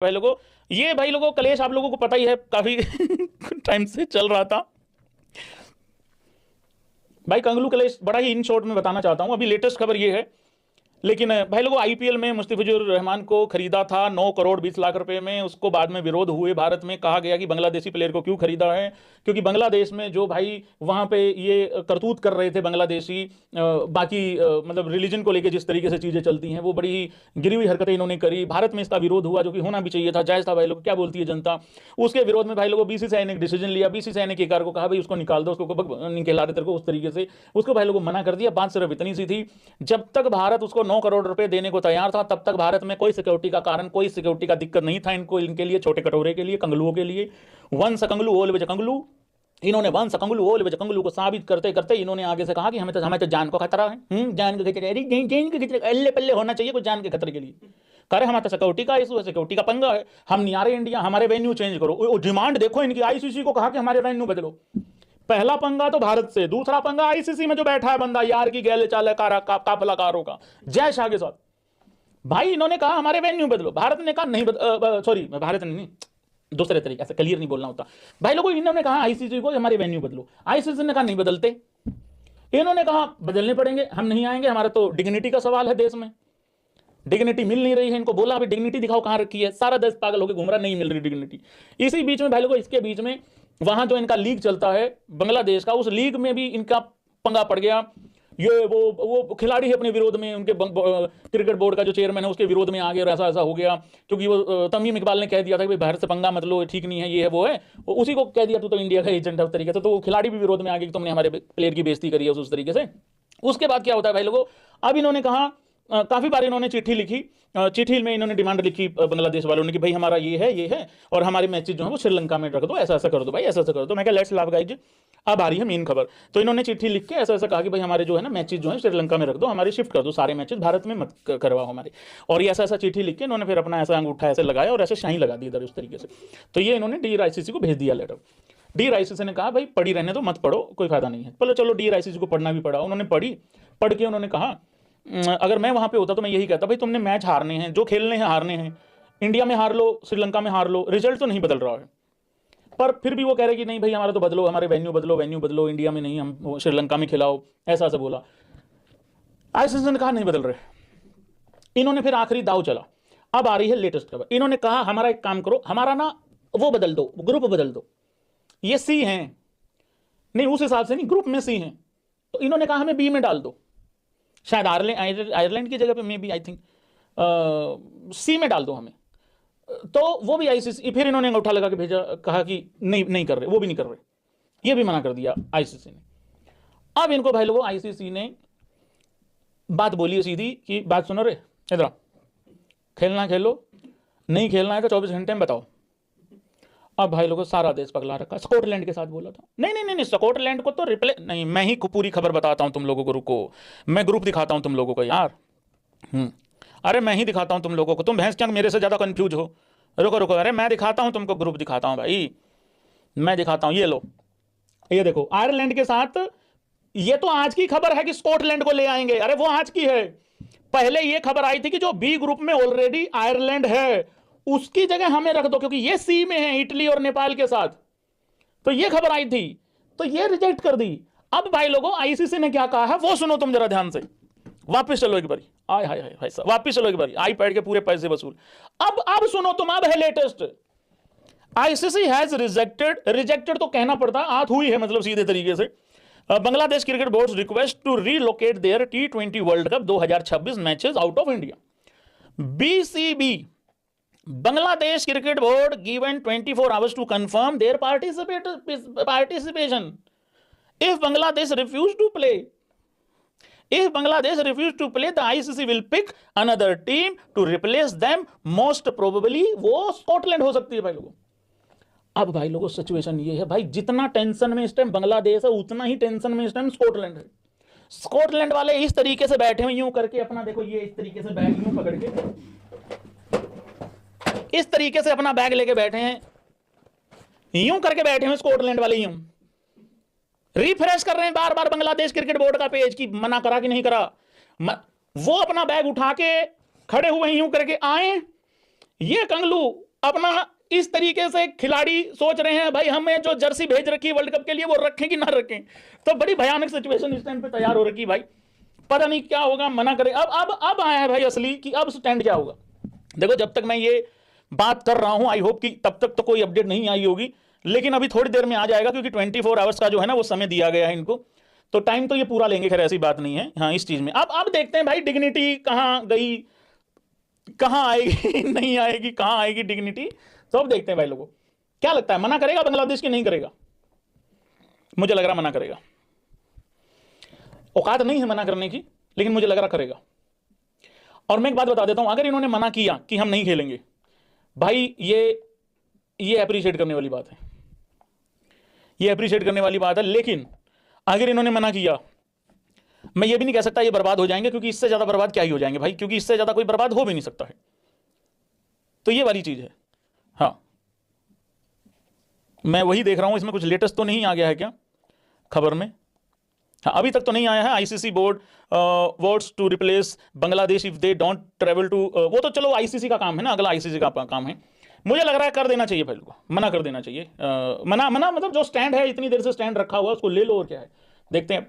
भाई लोगों, ये भाई लोगों कलेश आप लोगों को पता ही है, काफी टाइम से चल रहा था भाई। कंगलू कलेश बड़ा ही इन शॉर्ट में बताना चाहता हूं। अभी लेटेस्ट खबर ये है, लेकिन भाई लोगों आईपीएल में मुस्तफिजुर रहमान को खरीदा था 9 करोड़ 20 लाख रुपए में। उसको बाद में विरोध हुए भारत में, कहा गया कि बांग्लादेशी प्लेयर को क्यों खरीदा है, क्योंकि बांग्लादेश में जो भाई वहां पे ये करतूत कर रहे थे बांग्लादेशी, बाकी मतलब रिलीजन को लेकर जिस तरीके से चीजें चलती हैं वो बड़ी ही गिरी हुई हरकतें इन्होंने करी। भारत में इसका विरोध हुआ जो कि होना भी चाहिए था, जायज था। भाई लोग क्या बोलती है जनता, उसके विरोध में भाई लोगों बीसीसीआई ने एक डिसीजन लिया। बीसीसीआई ने केकेआर को कहा भाई उसको निकाल दो, उसको निकला रहे तेरे को, उस तरीके से उसको भाई लोगों मना कर दिया। बात सिर्फ इतनी सी थी, जब तक भारत उसको 9 करोड़ रुपए देने को तैयार था तब तक भारत में कोई सिक्योरिटी का कारण, कोई सिक्योरिटी का दिक्कत नहीं था इनको, इनके लिए, छोटे कटोरे के लिए, कंगलुओं के लिए। वंस कंगलू ओल्वेज कंगलू, इन्होंने वंस कंगलू ओल्वेज कंगलू को साबित करते करते इन्होंने आगे से कहा कि हमें तो जान को खतरा है, जान के खतरे, जान के खतरे अल्ले पल्ले होना चाहिए कुछ जान के खतरे के लिए। करे हमारा सिक्योरिटी का इशू है, सिक्योरिटी का पंगा है, हम नहीं आ रहे इंडिया, हमारे वेन्यू चेंज करो। डिमांड देखो इनकी, आईसीसी को कहा कि हमारे वेन्यू बदलो। पहला पंगा तो भारत से, दूसरा पंगा आईसीसी में जो बैठा है बंदा यार की गैल चाल काफलाकारों का, जय शाह के साथ। भाई इन्होंने कहा हमारे वेन्यू बदलो, भारत ने कहा नहीं सॉरी भारत ने नहीं, दूसरे तरीके से क्लियर नहीं बोलना होता भाई लोगों। इन्होंने कहा आईसीसी को हमारे वेन्यू बदलो, आईसीसी ने कहा नहीं बदलते। इन्होंने कहा बदलने पड़ेंगे, हम नहीं आएंगे, हमारा तो डिग्निटी का सवाल है, देश में डिग्निटी मिल नहीं रही है। इनको बोला अभी डिग्निटी दिखाओ कहां रखी है, सारा देश पागल होकर घूम रहा, नहीं मिल रही डिग्निटी। इसी बीच में भाई लोगों, इसके बीच में वहां जो इनका लीग चलता है बांग्लादेश का, उस लीग में भी इनका पंगा पड़ गया। ये वो खिलाड़ी है अपने विरोध में, उनके क्रिकेट बोर्ड का जो चेयरमैन है उसके विरोध में आ गया, ऐसा ऐसा हो गया, क्योंकि वो तमीम इकबाल ने कह दिया था कि भारत से पंगा मत लो, ठीक नहीं है, ये है वो है, उसी को कह दिया तू तो इंडिया का एजेंट है उस तरीके से। तो वो खिलाड़ी भी विरोध में आ गया कि तुमने हमारे प्लेयर की बेइज्जती करी है उस तरीके से। उसके बाद क्या होता है भाई लोगों, अब इन्होंने कहा, काफी बार इन्होंने चिट्ठी लिखी, चिट्ठी में इन्होंने डिमांड लिखी बांग्लादेश वालों ने कि भाई हमारा ये है और हमारे मैचेज जो है वो श्रीलंका में रख दो, ऐसा ऐसा कर दो भाई, ऐसा ऐसा कर दो। मैं कहा लेट्स लाफ गाइज, अब आ रही है मेन खबर। तो इन्होंने चिट्ठी लिख के ऐसा ऐसा कहा कि भाई हमारे जो है ना मैचेज जो है श्रीलंका में रख दो, हमारे शिफ्ट कर दो, सारे मैचेज भारत में मत करवाओ हमारे। और ये ऐसा ऐसा चिट्ठी लिख के इन्होंने फिर अपना ऐसा अंगूठा ऐसे लगाया और ऐसे शाही लगा दी इधर उस तरीके से। तो ये इन्होंने DRICC को भेज दिया लेटर। DRICC ने कहा भाई पढ़ी रहने दो, मत पढ़ो, कोई फायदा नहीं है। चलो DRICC को पढ़ना भी पड़ा, उन्होंने पढ़ के उन्होंने कहा अगर मैं वहां पे होता तो मैं यही कहता भाई तुमने मैच हारने हैं, जो खेलने हैं हारने हैं, इंडिया में हार लो, श्रीलंका में हार लो, रिजल्ट तो नहीं बदल रहा है। पर फिर भी वो कह रहे कि नहीं भाई हमारा तो बदलो, हमारे वेन्यू बदलो, इंडिया में नहीं, हम श्रीलंका में खिलाओ, ऐसा ऐसा बोला। आईसीसी ने कहा नहीं बदल रहे। इन्होंने फिर आखिरी दाव चला। अब आ रही है लेटेस्ट खबर, इन्होंने कहा हमारा एक काम करो, हमारा ना वो बदल दो, ग्रुप बदल दो, ये सी हैं, नहीं उस हिसाब से नहीं, ग्रुप में सी हैं, तो इन्होंने कहा हमें बी में डाल दो, शायद आयरलैंड की जगह पे मे बी आई थिंक सी में डाल दो हमें। तो वो भी आईसीसी, फिर इन्होंने अंगूठा लगा के भेजा, कहा कि नहीं कर रहे, वो भी नहीं कर रहे, ये भी मना कर दिया आईसीसी ने। अब इनको भाई लोगों आईसीसी ने बात बोली सीधी कि बात सुनो रे, इधर खेलना खेलो, नहीं खेलना है तो 24 घंटे में बताओ। अब भाई लोगों सारा देश पगला रखा। स्कॉटलैंड के साथ बोला था, नहीं स्कॉटलैंड को तो रिप्ले नहीं, मैं ही पूरी खबर बताता हूं तुम लोगों को, रुको मैं ग्रुप दिखाता हूं तुम लोगों को यार। अरे मैं ही दिखाता हूं तुम लोगों को, तुम भैंस क्या मेरे से ज्यादा कंफ्यूज हो, रुको, अरे मैं दिखाता हूं तुमको, ग्रुप दिखाता हूं भाई, मैं दिखाता हूं। ये लो, ये देखो आयरलैंड के साथ, ये तो आज की खबर है कि स्कॉटलैंड को ले आएंगे, अरे वो आज की है। पहले ये खबर आई थी कि जो बी ग्रुप में ऑलरेडी आयरलैंड है उसकी जगह हमें रख दो, क्योंकि ये सी में है इटली और नेपाल के साथ। तो ये खबर आई थी, तो ये रिजेक्ट कर दी। अब भाई लोगों आईसीसी ने क्या कहा है वो सुनो तुम जरा ध्यान से, वापस चलो एक बारी, आय हाय हाय भाई साहब, वापस चलो एक बारी, आईपैड के पूरे पैसे वसूल। अब सुनो तुम, अब है लेटेस्ट, आईसीसी हैज रिजेक्टेड तो कहना पड़ता, आत हुई है मतलब सीधे तरीके से, Bangladesh cricket board request to relocate their T20 world cup 2026 matches out of India. BCB, Bangladesh Cricket Board, given 24 hours to confirm their participation. If Bangladesh refuse to play, the ICC will pick another team to replace them. Most probably वो Scotland हो सकती है भाई लोगों। अब भाई लोगों situation ये है भाई, जितना टेंशन में इस टाइम बांग्लादेश है उतना ही टेंशन में इस टाइम स्कॉटलैंड है। स्कॉटलैंड वाले इस तरीके से बैठे हुए यूं करके अपना, देखो ये इस तरीके से बैग यूं पकड़ के इस तरीके से अपना बैग लेके बैठे हैं, यूं करके बैठे हैं स्कॉटलैंड वाले, यूं रिफ्रेश कर रहे हैं बार बार बांग्लादेश क्रिकेट बोर्ड का पेज की मना करा कि नहीं करा। वो अपना बैग उठा के खड़े हुए यूं करके आए, ये कंगलू अपना इस तरीके से खिलाड़ी सोच रहे हैं भाई हमें जो जर्सी भेज रखी है वर्ल्ड कप के लिए वो रखें कि ना रखें, तो बड़ी भयानक सिचुएशन इस टाइम पे तैयार हो रखी भाई, पता नहीं क्या होगा, मना करें। अब आया है भाई असली कि अब स्टैंड क्या होगा। देखो जब तक मैं ये बात कर रहा हूं आई होप कि तब तक तो कोई अपडेट नहीं आई होगी, लेकिन अभी थोड़ी देर में आ जाएगा, क्योंकि 24 आवर्स का जो है ना वो समय दिया गया है इनको, तो टाइम तो ये पूरा लेंगे, खैर ऐसी बात नहीं है। हाँ इस चीज में अब देखते हैं भाई डिग्निटी कहां गई, कहां आएगी नहीं आएगी, कहां आएगी डिग्निटी, तो अब देखते हैं भाई लोगों क्या लगता है, मना करेगा बांग्लादेश की नहीं करेगा? मुझे लग रहा मना करेगा, औकात नहीं है मना करने की, लेकिन मुझे लग रहा करेगा। और मैं एक बात बता देता हूं, अगर इन्होंने मना किया कि हम नहीं खेलेंगे, भाई ये अप्रिशिएट करने वाली बात है, ये अप्रिशिएट करने वाली बात है। लेकिन अगर इन्होंने मना किया, मैं ये भी नहीं कह सकता ये बर्बाद हो जाएंगे, क्योंकि इससे ज्यादा बर्बाद क्या ही हो जाएंगे भाई, क्योंकि इससे ज्यादा कोई बर्बाद हो भी नहीं सकता है, तो ये वाली चीज है। हाँ मैं वही देख रहा हूं, इसमें कुछ लेटेस्ट तो नहीं आ गया है क्या खबर में? हाँ अभी तक तो नहीं आया है। ICC board votes to replace Bangladesh if they don't travel to, वो तो चलो आईसीसी का काम है ना, अगला आईसीसी का काम है। मुझे लग रहा है कर देना चाहिए भाई को, मना कर देना चाहिए। मना मतलब जो स्टैंड है, इतनी देर से स्टैंड रखा हुआ है उसको ले लो, और क्या है देखते हैं।